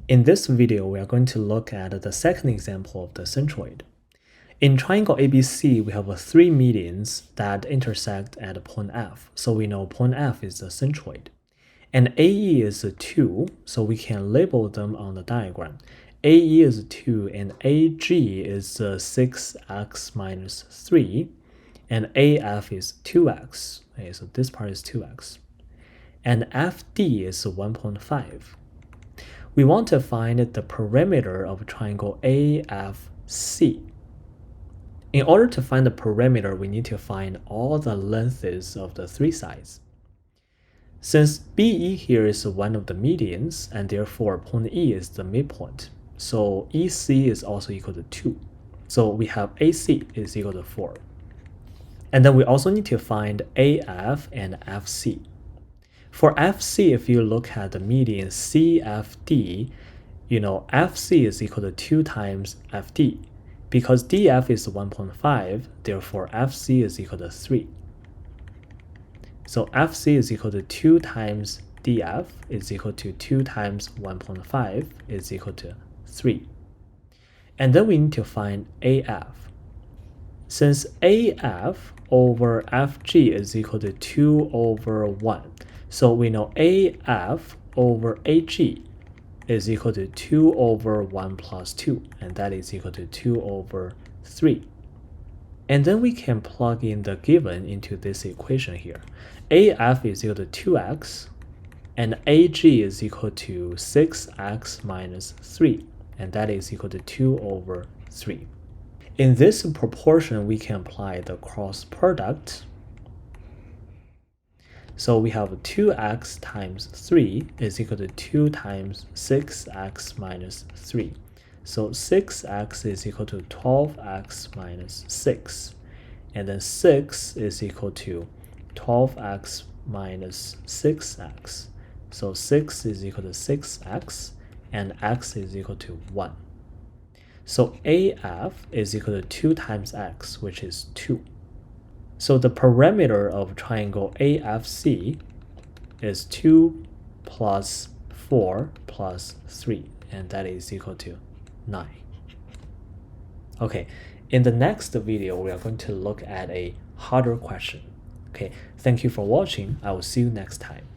In this video, we are going to look at the second example of the centroid. In triangle ABC, we have three medians that intersect at point F, so we know point F is the centroid. And AE is 2, so we can label them on the diagram. AE is 2 and AG is 6x minus 3, and AF is 2x. Okay, so this part is 2x. And FD is 1.5. We want to find the perimeter of triangle AFC. In order to find the perimeter, we need to find all the lengths of the three sides. Since BE here is one of the medians, and therefore point E is the midpoint, so EC is also equal to 2. So we have AC is equal to 4. And then we also need to find AF and FC. For FC, if you look at the median CFD, you know FC is equal to 2 times FD. Because DF is 1.5, therefore FC is equal to 3. So FC is equal to 2 times DF is equal to 2 times 1.5 is equal to 3. And then we need to find AF. Since AF over FG is equal to 2 over 1, so we know AF over AG is equal to 2 over 1 plus 2, and that is equal to 2 over 3. And then we can plug in the given into this equation here. AF is equal to 2x, and AG is equal to 6x minus 3, and that is equal to 2 over 3. In this proportion, we can apply the cross product. So we have 2x times 3 is equal to 2 times 6x minus 3. So 6x is equal to 12x minus 6. And then 6 is equal to 12x minus 6x. So 6 is equal to 6x, and x is equal to 1. So AF is equal to 2 times x, which is 2. So the perimeter of triangle AFC is 2 plus 4 plus 3, and that is equal to 9. Okay, in the next video, we are going to look at a harder question. Okay, thank you for watching. I will see you next time.